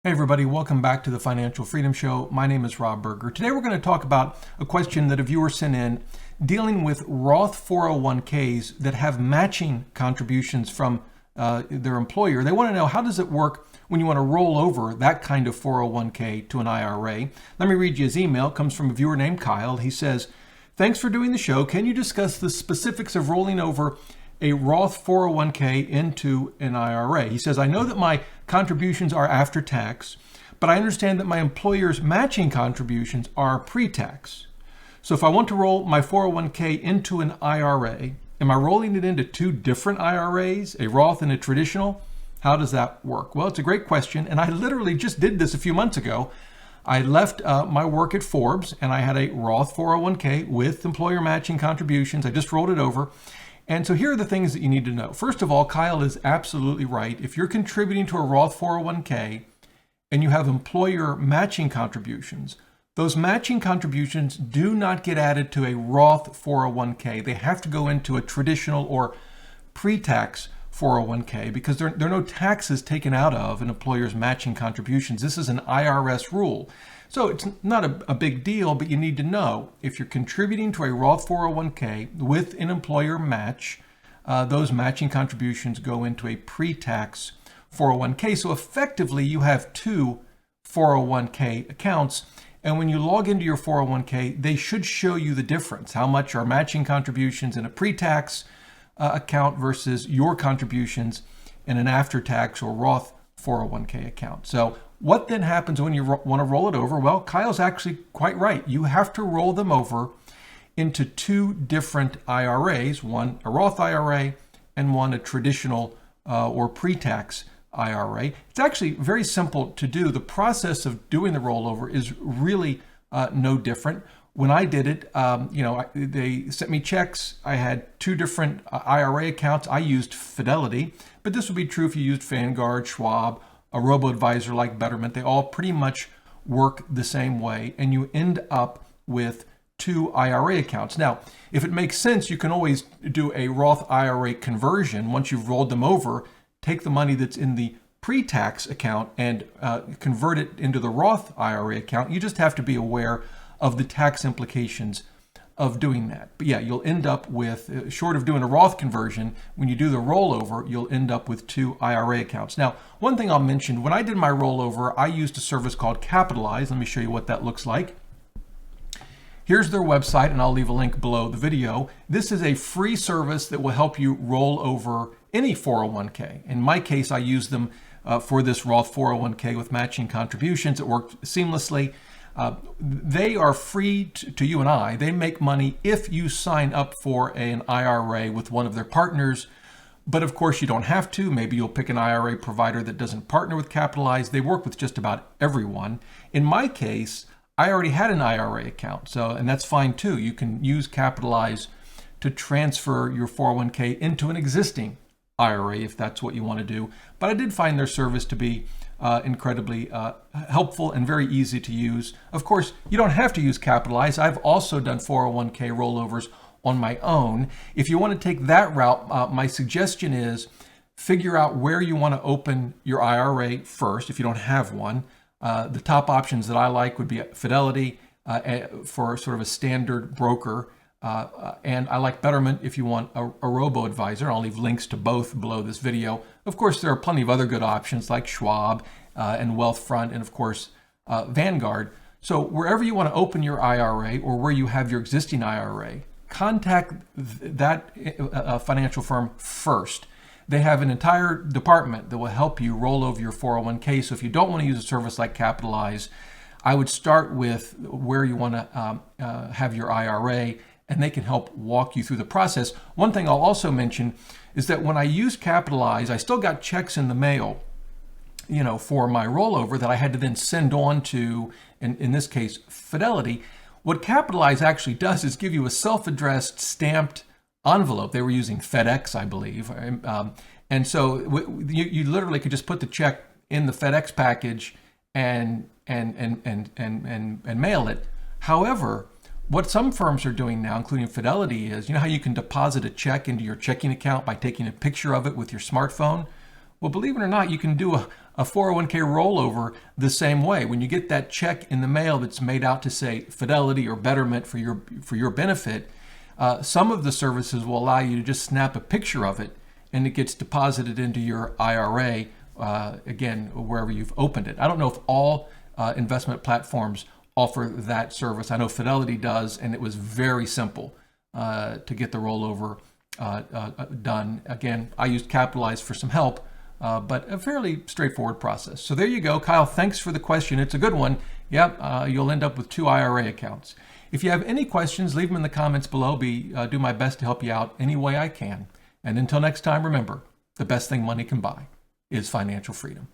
Hey everybody, welcome back to the Financial Freedom Show. My name is Rob Berger. Today we're going to talk about a question that a viewer sent in dealing with Roth 401ks that have matching contributions from their employer. They want to know, how does it work when you want to roll over that kind of 401k to an IRA? Let me read you his email. It comes from a viewer named Kyle. He says, "Thanks for doing the show. Can you discuss the specifics of rolling over a Roth 401k into an IRA?" He says, "I know that my contributions are after tax, but I understand that my employer's matching contributions are pre-tax. So if I want to roll my 401k into an IRA, am I rolling it into two different IRAs, a Roth and a traditional? How does that work?" Well, it's a great question, and I literally just did this a few months ago. I left my work at Forbes, and I had a Roth 401k with employer matching contributions. I just rolled it over. And so here are the things that you need to know. First of all, Kyle is absolutely right. If you're contributing to a Roth 401k and you have employer matching contributions, those matching contributions do not get added to a Roth 401k. They have to go into a traditional or pre-tax 401k because there are no taxes taken out of an employer's matching contributions. This is an IRS rule. So it's not a big deal, but you need to know if you're contributing to a Roth 401k with an employer match, those matching contributions go into a pre-tax 401k. So effectively, you have two 401k accounts. And when you log into your 401k, they should show you the difference. How much are matching contributions in a pre-tax account versus your contributions in an after-tax or Roth 401k account. So what then happens when you want to roll it over? Well, Kyle's actually quite right. You have to roll them over into two different IRAs, one a Roth IRA and one a traditional or pre-tax IRA. It's actually very simple to do. The process of doing the rollover is really no different. When I did it, they sent me checks. I had two different IRA accounts. I used Fidelity, but this would be true if you used Vanguard, Schwab, a robo-advisor like Betterment. They all pretty much work the same way, and you end up with two IRA accounts. Now, if it makes sense, you can always do a Roth IRA conversion. Once you've rolled them over, take the money that's in the pre-tax account and convert it into the Roth IRA account. You just have to be aware of the tax implications of doing that. But yeah, you'll end up with, short of doing a Roth conversion, when you do the rollover, you'll end up with two IRA accounts. Now, one thing I'll mention, when I did my rollover, I used a service called Capitalize. Let me show you what that looks like. Here's their website, and I'll leave a link below the video. This is a free service that will help you roll over any 401k. In my case, I used them for this Roth 401k with matching contributions. It worked seamlessly. They are free to you and I. They make money if you sign up for an IRA with one of their partners. But of course, you don't have to. Maybe you'll pick an IRA provider that doesn't partner with Capitalize. They work with just about everyone. In my case, I already had an IRA account, and that's fine too. You can use Capitalize to transfer your 401k into an existing IRA if that's what you want to do. But I did find their service to be incredibly helpful and very easy to use. Of course, you don't have to use Capitalize. I've also done 401k rollovers on my own. If you want to take that route, my suggestion is figure out where you want to open your IRA first if you don't have one. The top options that I like would be Fidelity for sort of a standard broker. And I like Betterment if you want a robo-advisor. I'll leave links to both below this video. Of course, there are plenty of other good options like Schwab and Wealthfront and, of course, Vanguard. So wherever you want to open your IRA or where you have your existing IRA, contact that financial firm first. They have an entire department that will help you roll over your 401k. So if you don't want to use a service like Capitalize, I would start with where you want to have your IRA, and they can help walk you through the process. One thing I'll also mention is that when I use Capitalize, I still got checks in the mail, for my rollover that I had to then send on to, in this case, Fidelity. What Capitalize actually does is give you a self-addressed stamped envelope. They were using FedEx, I believe. And so you literally could just put the check in the FedEx package and mail it. However, what some firms are doing now, including Fidelity, is, how you can deposit a check into your checking account by taking a picture of it with your smartphone? Well, believe it or not, you can do A 401k rollover the same way. When you get that check in the mail that's made out to say Fidelity or Betterment for your benefit, some of the services will allow you to just snap a picture of it and it gets deposited into your IRA, again, wherever you've opened it. I don't know if all investment platforms offer that service. I know Fidelity does, and it was very simple to get the rollover done. Again, I used Capitalize for some help, but a fairly straightforward process. So there you go. Kyle, thanks for the question. It's a good one. Yep, you'll end up with 2 IRA accounts. If you have any questions, leave them in the comments below. Do my best to help you out any way I can. And until next time, remember, the best thing money can buy is financial freedom.